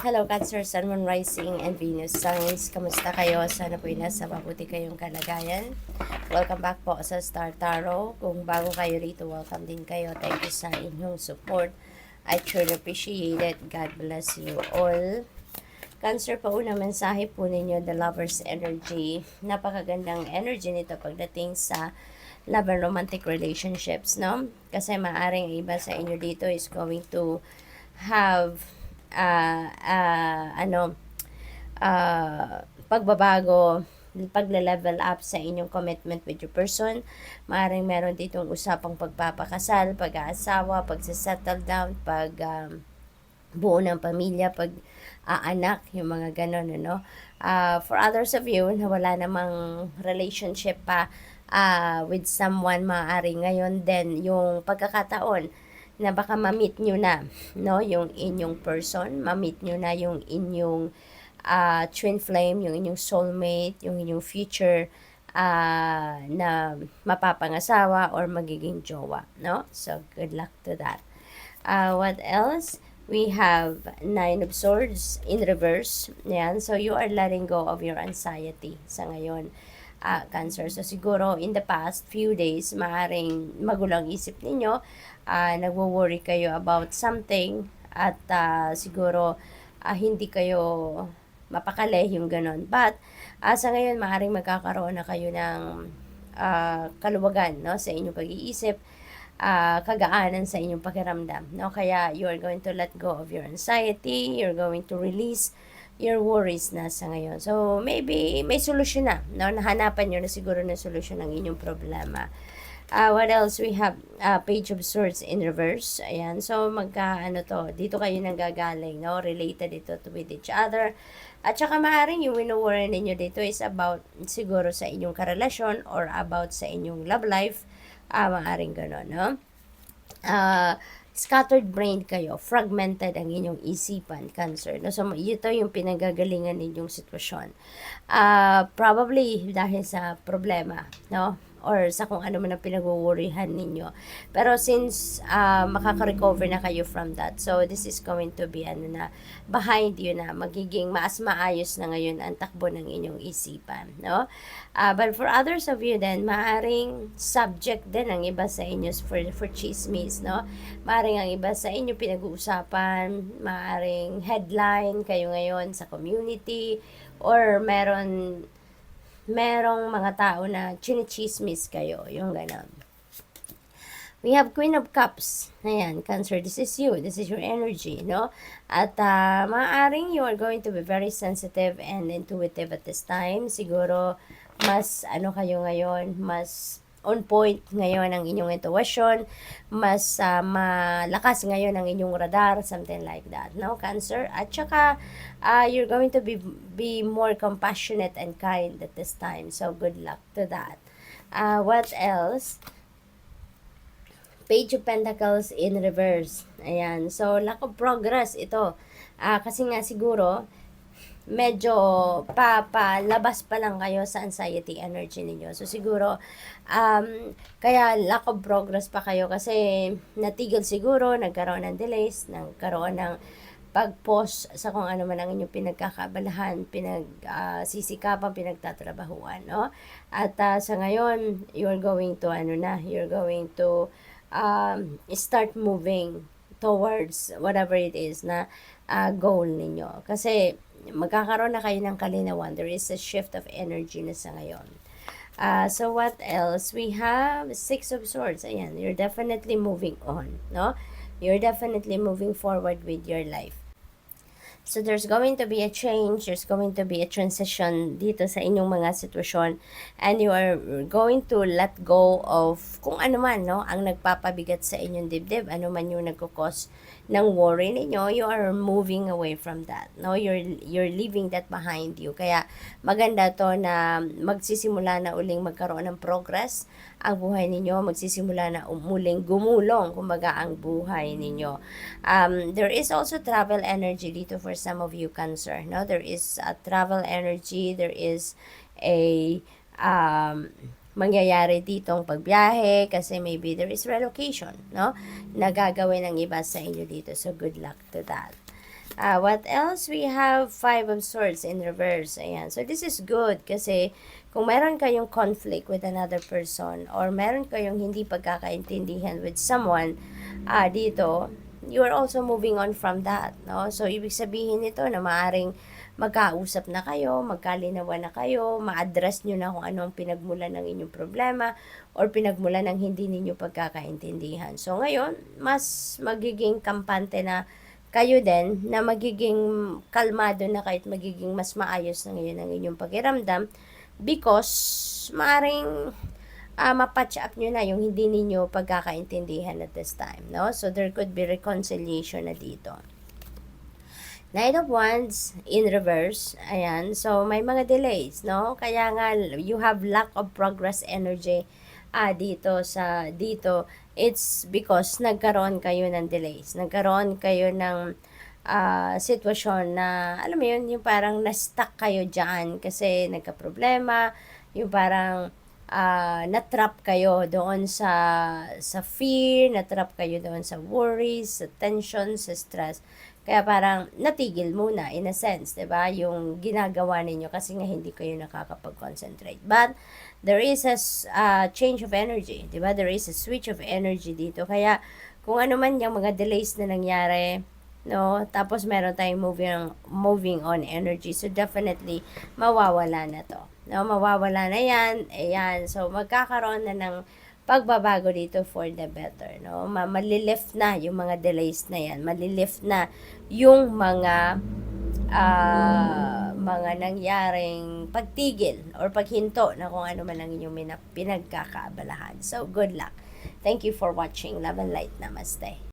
Hello Cancer, Sun, Moon, Rising, and Venus Signs. Kamusta kayo? Sana po nasa mabuti kayong kalagayan. Welcome back po sa Star Tarot. Kung bago kayo rito, welcome din kayo. Thank you sa inyong support. I truly appreciate it. God bless you all. Cancer, pa unang mensahe po ninyo, the Lover's Energy. Napakagandang energy nito pagdating sa love and romantic relationships, no? Kasi maaring iba sa inyo dito is going to have pagbabago, pagle-level up sa inyong commitment with your person. Maaaring meron ditong usapang pagpapakasal, pag-aasawa, pagsasettle down, buo ng pamilya, anak, yung mga ganon, ano. For others of you na wala namang relationship pa with someone, maaaring ngayon din yung pagkakataon na baka ma-meet nyo na, no, yung inyong person, ma-meet nyo na yung inyong twin flame, yung inyong soulmate, yung inyong future na mapapangasawa or magiging jowa, no? So, good luck to that. What else? We have 9 of Swords in reverse. Yan. So, you are letting go of your anxiety sa ngayon, Cancer. So, siguro, in the past few days, maaaring magulang isip ninyo, nagwo-worry kayo about something, at siguro, hindi kayo mapakali yung ganon. But, sa ngayon, maaaring magkakaroon na kayo ng kaluwagan, no, sa inyong pag-iisip, kagaanan sa inyong pakiramdam, no? Kaya you are going to let go of your anxiety, you're going to release your worries na sa ngayon. So maybe may solusyon na, no? Nahanapan nyo na siguro na solusyon ng inyong problema. What else? We have Page of Swords in reverse. Ayan. So dito kayo nanggagaling, no? Related ito to with each other. At saka maaaring yung wino-worry ninyo dito is about siguro sa inyong karelasyon or about sa inyong love life. Maaaring gano'n, no? Scattered brain kayo, fragmented ang inyong isipan, Cancer. No? So, ito yung pinagagalingan ninyong sitwasyon. Probably dahil sa problema, no? Or sa kung ano man ang pinag-worryhan ninyo. Pero since makaka-recover na kayo from that, so this is going to be behind you na, magiging mas maayos na ngayon ang takbo ng inyong isipan, no? But for others of you then, maaring subject din ang iba sa inyo for chismis, no? Maaring ang iba sa inyo pinag-uusapan, maaring headline kayo ngayon sa community, or merong mga tao na chinichismis kayo, yung ganon. We have Queen of Cups. Ayan, Cancer, this is you. This is your energy, no? At maaaring you are going to be very sensitive and intuitive at this time. Siguro, mas kayo ngayon, mas on point ngayon ang inyong intuition, mas malakas ngayon ang inyong radar, something like that, no, Cancer? At saka, you're going to be more compassionate and kind at this time, so good luck to that. What else? Page of Pentacles in reverse. Ayan, so lack of progress ito. Kasi nga siguro, medyo labas pa lang kayo sa anxiety energy ninyo. So siguro, kaya lack of progress pa kayo kasi natigil siguro, nagkaroon ng delays, nagkaroon ng pag-pause sa kung ano man ang inyong pinagkakabalahan, pinagsisikapan, pinagtatrabahuan, no? At sa ngayon, you're going to start moving towards whatever it is na goal ninyo. Kasi magkakaroon na kayo ng kalinawan. There is a shift of energy na sa ngayon. So what else? We have 6 of Swords. Ayan, you're definitely moving on, no? You're definitely moving forward with your life. So there's going to be a change, there's going to be a transition dito sa inyong mga sitwasyon, and you are going to let go of kung ano man, no, ang nagpapabigat sa inyong dibdib, ano man yung nagkukos ng worry ninyo. You are moving away from that, no? You're leaving that behind you. Kaya maganda to na magsisimula na uling magkaroon ng progress ang buhay ninyo, magsisimula na muling gumulong, kumbaga, ang buhay ninyo. There is also travel energy dito for some of you, Cancer, no? There is a travel energy, there is a mangyayari ditong pagbiyahe, kasi maybe there is relocation, no, na gagawin ng iba sa inyo dito. So good luck to that. What else? We have Five of Swords in reverse. Ayan. So, this is good kasi kung meron kayong conflict with another person or meron kayong hindi pagkakaintindihan with someone dito, you are also moving on from that. No? So, ibig sabihin nito na maaring magkausap na kayo, magkalinawan na kayo, ma-address nyo na kung anong pinagmulan ng inyong problema or pinagmulan ng hindi ninyo pagkakaintindihan. So, ngayon, mas magiging kampante na kayo din na magiging kalmado na kahit magiging mas maayos na ngayon ang inyong pakiramdam because maaring mapatch up nyo na yung hindi ninyo pagkakaintindihan at this time, no? So, there could be reconciliation na dito. Knight of Wands in reverse. Ayan. So, may mga delays, no? Kaya nga, you have lack of progress energy dito. It's because nagkaroon kayo ng delays. Nagkaroon kayo ng sitwasyon na, alam mo yun, yung parang na-stuck kayo dyan kasi nagka-problema, yung parang na-trap kayo doon sa fear, na-trap kayo doon sa worries, sa tension, sa stress. Kaya parang natigil muna in a sense, 'di ba? Yung ginagawa ninyo kasi nga hindi kayo nakakapag-concentrate. But there is a change of energy, 'di ba? There is a switch of energy dito. Kaya kung ano man yung mga delays na nangyari, no? Tapos meron tayong moving on energy. So definitely mawawala na 'to. No, mawawala na 'yan. Ayan. So magkakaroon na ng pagbabago dito for the better, no? Malilift na yung mga delays na yan. Malilift na yung mga nangyaring pagtigil or paghinto na kung ano man ang inyong pinagkakaabalahan. So, good luck. Thank you for watching. Love and light. Namaste.